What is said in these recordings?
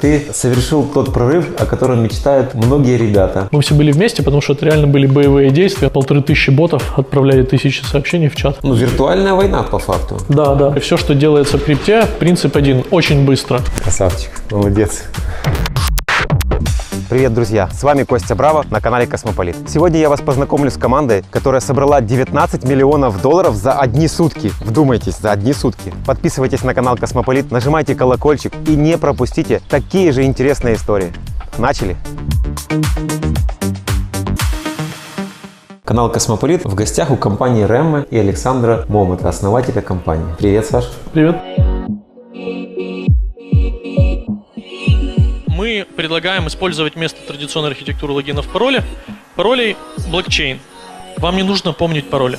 ты совершил тот прорыв, о котором мечтают многие ребята. Мы все были вместе, потому что это реально были боевые действия. 1500 ботов отправляли 1000 сообщений в чат. Ну, виртуальная война по факту. Да, да. И все, что делается в крипте, принцип один. Очень быстро. Красавчик, молодец. Привет, друзья! С вами Костя Браво на канале Космополит. Сегодня я вас познакомлю с командой, которая собрала 19 миллионов долларов за одни сутки. Вдумайтесь, за одни сутки. Подписывайтесь на канал Космополит, нажимайте колокольчик и не пропустите такие же интересные истории. Начали! Канал Космополит в гостях у компании Ремма и Александра Момота, основателя компании. Привет, Саш! Привет! Мы предлагаем использовать вместо традиционной архитектуры логинов паролей блокчейн. Вам не нужно помнить пароли.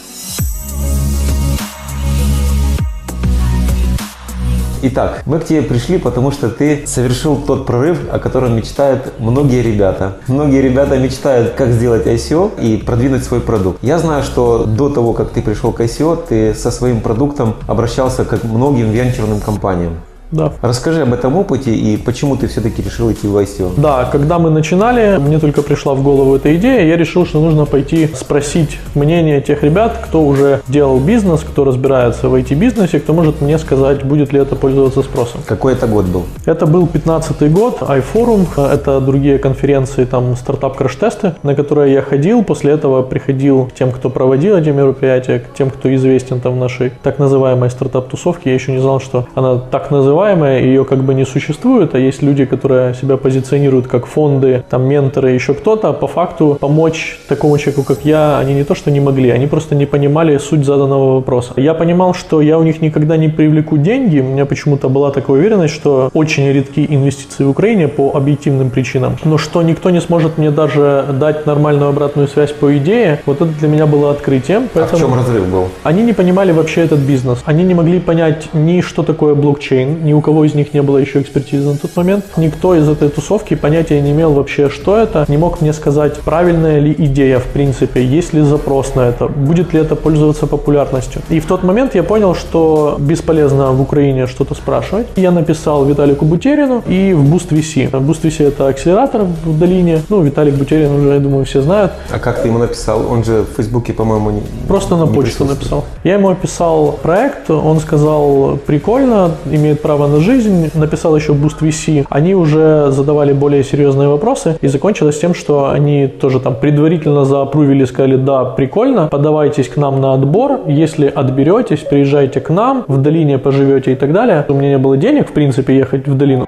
Итак, мы к тебе пришли, потому что ты совершил тот прорыв, о котором мечтают многие ребята. Многие ребята мечтают, как сделать ICO и продвинуть свой продукт. Я знаю, что до того, как ты пришел к ICO, ты со своим продуктом обращался к многим венчурным компаниям. Да. Расскажи об этом опыте и почему ты все-таки решил идти в ICO. Да, когда мы начинали, мне только пришла в голову эта идея, я решил, что нужно пойти спросить мнение тех ребят, кто уже делал бизнес, кто разбирается в IT-бизнесе, кто может мне сказать, будет ли это пользоваться спросом. Какой это год был? Это был 15-й год, iForum, это другие конференции, там стартап-краш-тесты, на которые я ходил, после этого приходил к тем, кто проводил эти мероприятия, к тем, кто известен там в нашей так называемой стартап-тусовке. Я еще не знал, что она так называемая, ее как бы не существует, а есть люди, которые себя позиционируют как фонды, там менторы, еще кто-то. По факту помочь такому человеку, как я, они не то что не могли, они просто не понимали суть заданного вопроса. Я понимал, что я у них никогда не привлеку деньги, у меня почему-то была такая уверенность, что очень редки инвестиции в Украине по объективным причинам, но что никто не сможет мне даже дать нормальную обратную связь по идее, вот это для меня было открытием. Поэтому... А в чем разрыв был? Они не понимали вообще этот бизнес, они не могли понять ни что такое блокчейн, ни у кого из них не было еще экспертизы на тот момент. Никто из этой тусовки понятия не имел вообще, что это. Не мог мне сказать, правильная ли идея в принципе, есть ли запрос на это, будет ли это пользоваться популярностью. И в тот момент я понял, что бесполезно в Украине что-то спрашивать. Я написал Виталику Бутерину и в BoostVC. BoostVC это акселератор в долине. Ну, Виталик Бутерин уже, я думаю, все знают. А как ты ему написал? Он же в Фейсбуке, по-моему, не... Просто на почту написал. Я ему описал проект, он сказал, прикольно, имеет право на жизнь, написал еще BoostVC. Они уже задавали более серьезные вопросы, и закончилось тем, что они тоже там предварительно заапрувили, сказали, да, прикольно, подавайтесь к нам на отбор, если отберетесь, приезжайте к нам, в долине поживете и так далее. У меня не было денег, в принципе, ехать в долину.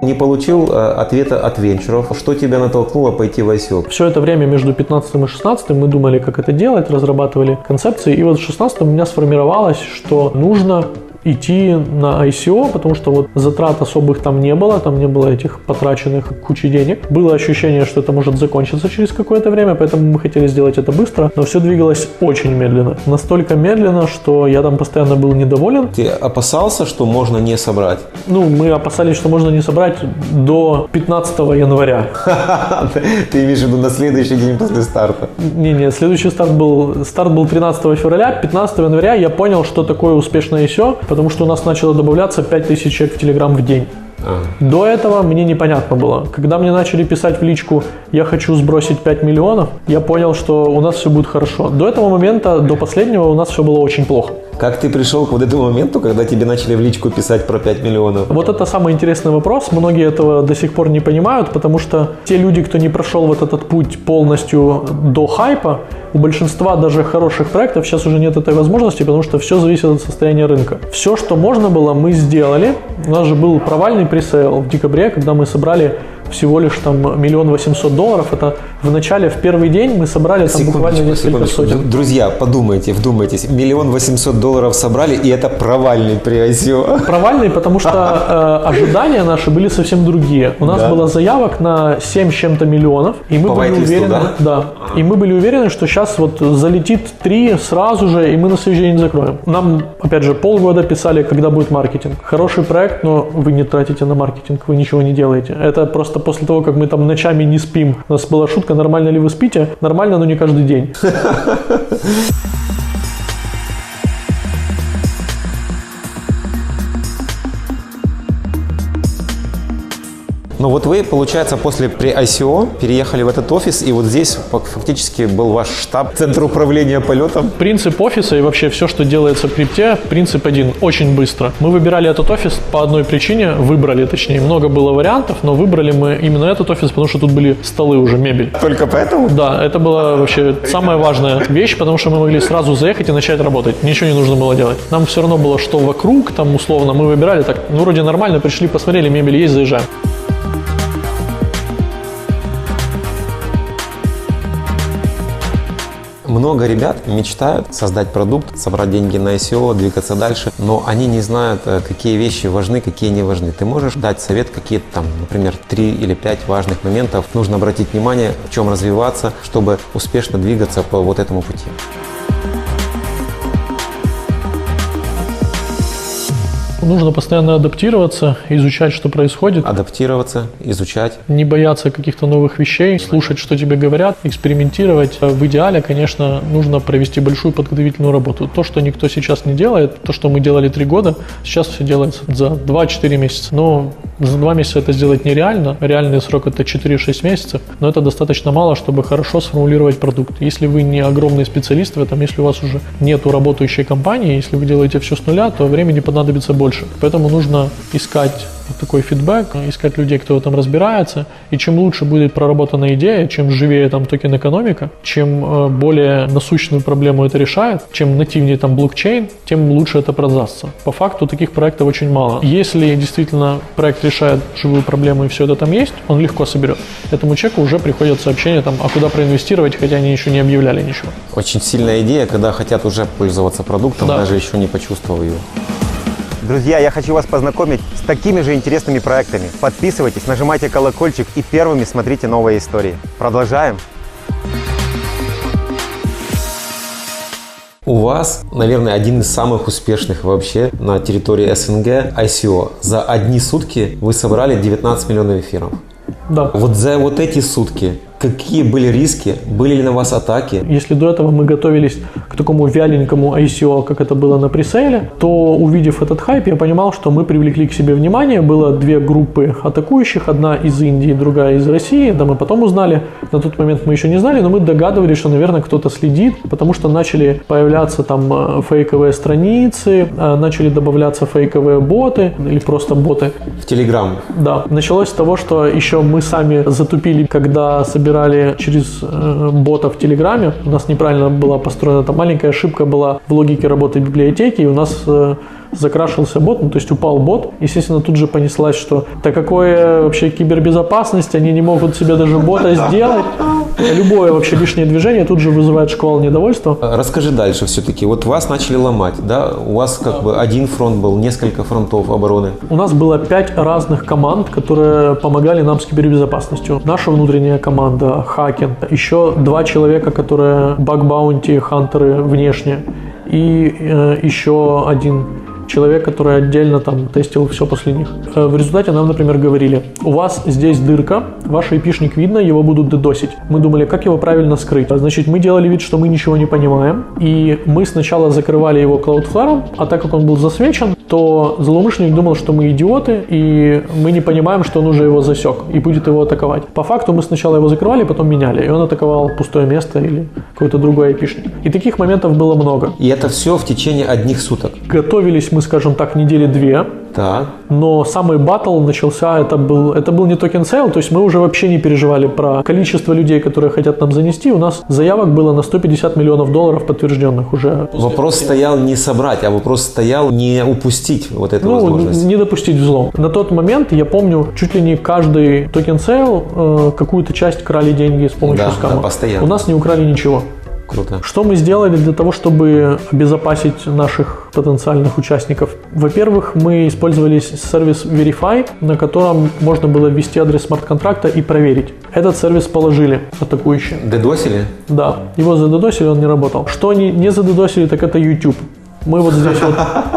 Не получил ответа от венчуров. Что тебя натолкнуло пойти в ICO? Все это время между 15 и 16 мы думали, как это делать, разрабатывали концепции. И вот в 16 у меня сформировалось, что нужно идти на ICO, потому что вот затрат особых там не было этих потраченных кучи денег. Было ощущение, что это может закончиться через какое-то время, поэтому мы хотели сделать это быстро, но все двигалось очень медленно. Настолько медленно, что я там постоянно был недоволен. Ты опасался, что можно не собрать? Ну, мы опасались, что можно не собрать до 15 января. Ты имеешь в виду на следующий день после старта? Не, следующий старт был 13 февраля, 15 января я понял, что такое успешное ICO, потому что у нас начало добавляться 5000 человек в Telegram в день. До этого мне непонятно было. Когда мне начали писать в личку, я хочу сбросить 5 миллионов, я понял, что у нас все будет хорошо. До этого момента, до последнего, у нас все было очень плохо. Как ты пришел к вот этому моменту, когда тебе начали в личку писать про 5 миллионов? Вот это самый интересный вопрос. Многие этого до сих пор не понимают, потому что те люди, кто не прошел вот этот путь полностью до хайпа, у большинства даже хороших проектов сейчас уже нет этой возможности, потому что все зависит от состояния рынка. Все, что можно было, мы сделали. У нас же был провальный пресейл в декабре, когда мы собрали всего лишь там $1 800 000. Это в начале, в первый день мы собрали там буквально несколько сотен. Друзья, подумайте, вдумайтесь. $1 800 000 собрали, и это провальный при ICO. Провальный, потому что ожидания наши были совсем другие. У нас было заявок на 7 с чем-то миллионов, и мы были уверены, и мы были уверены, что сейчас вот залетит 3 сразу же, и мы на следующий день закроем. Нам, опять же, полгода писали, когда будет маркетинг. Хороший проект, но вы не тратите на маркетинг, вы ничего не делаете. Это просто после того, как мы там ночами не спим. У нас была шутка, нормально ли вы спите? Нормально, но не каждый день. Но вот вы, получается, после при ICO переехали в этот офис, и вот здесь фактически был ваш штаб, центр управления полетом. Принцип офиса и вообще все, что делается в крипте, принцип один – очень быстро. Мы выбирали этот офис по одной причине, выбрали, точнее, много было вариантов, но выбрали мы именно этот офис, потому что тут были столы уже, мебель. Только поэтому? Да, это была вообще самая важная вещь, потому что мы могли сразу заехать и начать работать. Ничего не нужно было делать. Нам все равно было, что вокруг, там условно, мы выбирали так, ну вроде нормально, пришли, посмотрели, мебель есть, заезжаем. Много ребят мечтают создать продукт, собрать деньги на ICO, двигаться дальше, но они не знают, какие вещи важны, какие не важны. Ты можешь дать совет, какие-то там, например, 3 или 5 важных моментов нужно обратить внимание, в чем развиваться, чтобы успешно двигаться по вот этому пути? Нужно постоянно адаптироваться, изучать, что происходит. Адаптироваться, изучать. Не бояться каких-то новых вещей, слушать, что тебе говорят, экспериментировать. В идеале, конечно, нужно провести большую подготовительную работу. То, что никто сейчас не делает, то, что мы делали 3 года, сейчас все делается за 2-4 месяца. Но за 2 месяца это сделать нереально. Реальный срок это 4-6 месяцев, но это достаточно мало, чтобы хорошо сформулировать продукт. Если вы не огромный специалист в этом, если у вас уже нету работающей компании, если вы делаете все с нуля, то времени понадобится больше. Поэтому нужно искать такой фидбэк, искать людей, кто в этом разбирается. И чем лучше будет проработана идея, чем живее там токен-экономика, чем более насущную проблему это решает, чем нативнее там блокчейн, тем лучше это продастся. По факту таких проектов очень мало. Если действительно проект решает живую проблему и все это там есть, он легко соберет. Этому человеку уже приходят сообщения там, а куда проинвестировать, хотя они еще не объявляли ничего. Очень сильная идея, когда хотят уже пользоваться продуктом, да, даже еще не почувствовав его. Друзья, я хочу вас познакомить с такими же интересными проектами. Подписывайтесь, нажимайте колокольчик и первыми смотрите новые истории. Продолжаем. У вас, наверное, один из самых успешных вообще на территории СНГ ICO. За одни сутки вы собрали 19 миллионов эфиров. Да. Вот за вот эти сутки какие были риски? Были ли на вас атаки? Если до этого мы готовились к такому вяленькому ICO, как это было на пресейле, то, увидев этот хайп, я понимал, что мы привлекли к себе внимание. Было 2 группы атакующих, одна из Индии, другая из России. Да, мы потом узнали, на тот момент мы еще не знали, но мы догадывались, что, наверное, кто-то следит, потому что начали появляться там фейковые страницы, начали добавляться фейковые боты или просто боты. В Telegram? Да. Началось с того, что еще мы сами затупили, когда собирали через бота в Телеграме. У нас неправильно была построена, там маленькая ошибка была в логике работы библиотеки, и у нас закрашился бот, ну, то есть упал бот. Естественно, тут же понеслась, что да какое вообще кибербезопасность, они не могут себе даже бота сделать. Любое вообще лишнее движение тут же вызывает шквал недовольства. Расскажи дальше все-таки. Вот вас начали ломать, да? У вас как бы один фронт был, несколько фронтов обороны. У нас было 5 разных команд, которые помогали нам с кибербезопасностью. Наша внутренняя команда, Хакен, еще 2 человека, которые баг-баунти, хантеры внешне, и еще 1 человек, который отдельно там тестил все после них. В результате нам, например, говорили: у вас здесь дырка, ваш IP-шник видно, его будут дедосить. Мы думали, как его правильно скрыть. Значит, мы делали вид, что мы ничего не понимаем, и мы сначала закрывали его Cloudflare, а так как он был засвечен, то злоумышленник думал, что мы идиоты, и мы не понимаем, что он уже его засек и будет его атаковать. По факту мы сначала его закрывали, потом меняли, и он атаковал пустое место или какой-то другой IP-шник. И таких моментов было много. И это все в течение одних суток? Готовились мы, скажем так, недели 2. Так. Но самый баттл начался, это был не токен сейл, то есть мы уже вообще не переживали про количество людей, которые хотят нам занести. У нас заявок было на $150 миллионов подтвержденных уже. Вопрос стоял не собрать, а вопрос стоял не упустить вот эту возможность. Не допустить взлом. На тот момент, я помню, чуть ли не каждый токен сейл какую-то часть крали деньги с помощью скама. Да, постоянно. У нас не украли ничего. Круто. Что мы сделали для того, чтобы обезопасить наших потенциальных участников? Во-первых, мы использовали сервис Verify, на котором можно было ввести адрес смарт-контракта и проверить. Этот сервис положили атакующие. Дедосили? Да. Его задедосили, он не работал. Что они не задедосили, так это YouTube. Мы вот здесь вот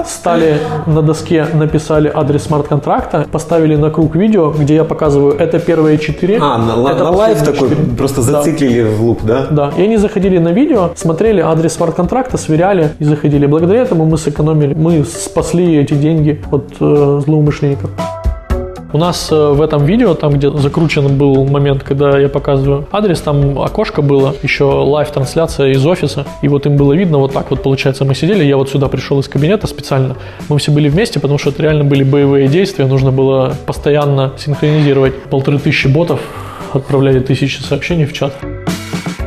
стали на доске, написали адрес смарт-контракта, поставили на круг видео, где я показываю, это первые 4. На лайв такой 4. Просто зациклили в луп, да? Да. И они заходили на видео, смотрели адрес смарт-контракта, сверяли и заходили. Благодаря этому мы сэкономили, мы спасли эти деньги от злоумышленников. У нас в этом видео, там где закручен был момент, когда я показываю адрес, там окошко было, еще лайв-трансляция из офиса, и вот им было видно, вот так вот получается мы сидели, я вот сюда пришел из кабинета специально, мы все были вместе, потому что это реально были боевые действия, нужно было постоянно синхронизировать. 1500 ботов отправляли 1000 сообщений в чат.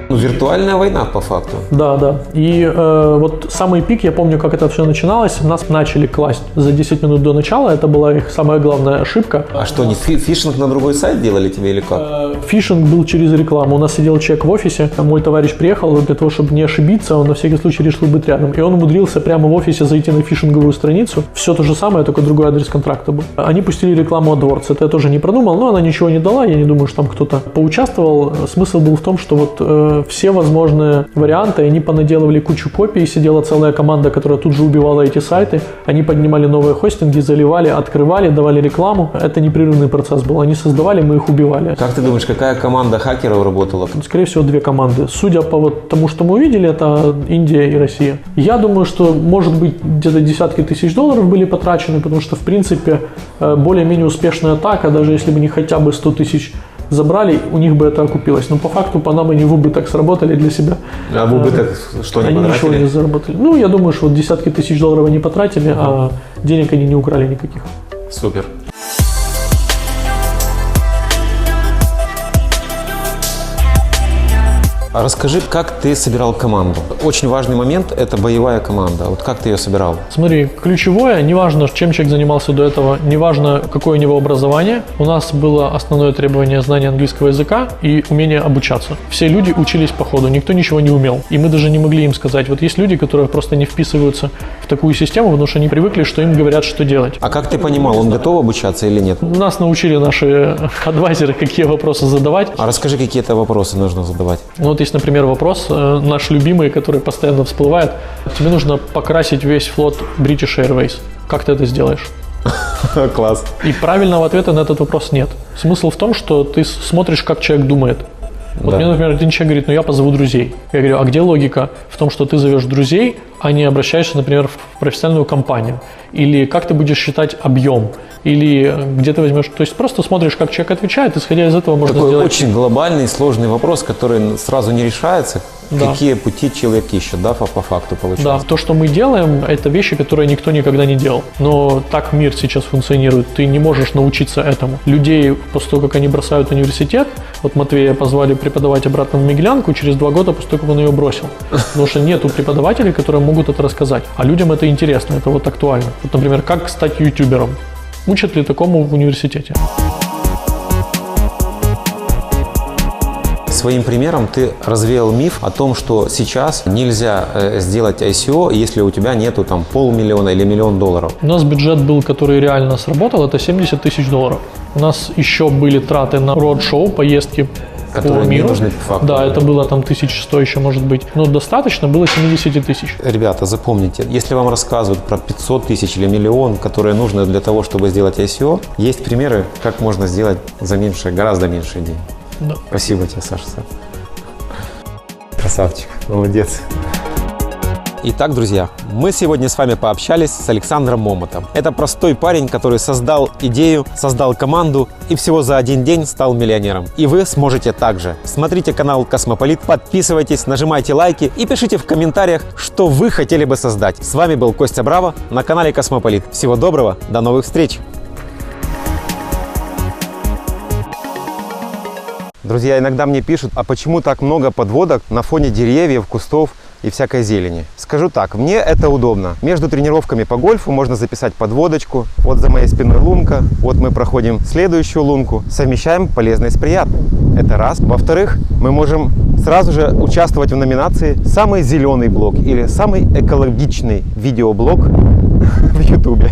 Ну, виртуальная война по факту. Да, да. И вот самый пик, я помню, как это все начиналось. Нас начали класть за 10 минут до начала. Это была их самая главная ошибка. А что, они фишинг на другой сайт делали тебе или как? Фишинг был через рекламу. У нас сидел человек в офисе. Мой товарищ приехал для того, чтобы не ошибиться. Он на всякий случай решил быть рядом. И он умудрился прямо в офисе зайти на фишинговую страницу. Все то же самое, только другой адрес контракта был. Они пустили рекламу AdWords. Это я тоже не продумал, но она ничего не дала. Я не думаю, что там кто-то поучаствовал. Смысл был в том, что вот все возможные варианты, они понаделывали кучу копий, сидела целая команда, которая тут же убивала эти сайты, они поднимали новые хостинги, заливали, открывали, давали рекламу. Это непрерывный процесс был, они создавали, мы их убивали. Как ты думаешь, какая команда хакеров работала? Скорее всего, 2 команды. Судя по вот тому, что мы увидели, это Индия и Россия. Я думаю, что может быть где-то десятки тысяч долларов были потрачены, потому что в принципе более-менее успешная атака, даже если бы не хотя бы 100 тысяч забрали, у них бы это окупилось. Но по факту по нам они в убыток сработали для себя. А в убыток что они потратили? Ничего не заработали. Ну, я думаю, что вот десятки тысяч долларов они потратили, а денег они не украли никаких. Супер. А расскажи, как ты собирал команду? Очень важный момент – это боевая команда. Вот как ты ее собирал? Смотри, ключевое, неважно, чем человек занимался до этого, неважно, какое у него образование, у нас было основное требование знания английского языка и умение обучаться. Все люди учились по ходу, никто ничего не умел. И мы даже не могли им сказать. Вот есть люди, которые просто не вписываются в такую систему, потому что они привыкли, что им говорят, что делать. А как ты понимал, он готов обучаться или нет? Нас научили наши адвайзеры, какие вопросы задавать. А расскажи, какие это вопросы нужно задавать. Ну, вот есть, например, вопрос наш любимый, который постоянно всплывает. Тебе нужно покрасить весь флот British Airways. Как ты это сделаешь? Класс. И правильного ответа на этот вопрос нет. Смысл в том, что ты смотришь, как человек думает. Вот Да. мне, например, один человек говорит, ну я позову друзей. Я говорю, а где логика в том, что ты зовешь друзей, а не обращаешься, например, в профессиональную компанию? Или как ты будешь считать объем? Или где ты возьмешь? То есть просто смотришь, как человек отвечает, исходя из этого можно Такой сделать... очень глобальный, сложный вопрос, который сразу не решается. Да. Какие пути человек ищет, да, по факту Да, получается? то, что мы делаем, это вещи, которые никто никогда не делал. Но так мир сейчас функционирует. Ты не можешь научиться этому. Людей, после того, как они бросают университет, вот Матвея позвали преподавать обратно в Миглянку через 2 года после того, как он ее бросил. Потому что нету преподавателей, которые могут это рассказать. А людям это интересно, это вот актуально. Вот, например, как стать ютубером. Учат ли такому в университете? Своим примером ты развеял миф о том, что сейчас нельзя сделать ICO, если у тебя нету там $500 000 или $1 000 000. У нас бюджет был, который реально сработал, это $70 000. У нас еще были траты на роуд-шоу, поездки Которые по не миру. нужны по факту. Да, это было там 1100 еще, может быть. Но достаточно было 70 000. Ребята, запомните, если вам рассказывают про 500 тысяч или миллион, которые нужны для того, чтобы сделать ICO, есть примеры, как можно сделать за меньше, гораздо меньшие деньги. Да. Спасибо тебе, Саша. Красавчик, молодец. Итак, друзья, мы сегодня с вами пообщались с Александром Момотом. Это простой парень, который создал идею, создал команду и всего за один день стал миллионером. И вы сможете также. Смотрите канал Космополит, подписывайтесь, нажимайте лайки и пишите в комментариях, что вы хотели бы создать. С вами был Костя Браво на канале Космополит. Всего доброго, до новых встреч! Друзья, иногда мне пишут, а почему так много подводок на фоне деревьев, кустов и всякой зелени? Скажу так, мне это удобно. Между тренировками по гольфу можно записать подводочку. Вот за моей спиной лунка, вот мы проходим следующую лунку. Совмещаем полезное с приятным. Это раз. Во-вторых, мы можем сразу же участвовать в номинации «Самый зеленый блог» или «Самый экологичный видеоблог» в YouTube.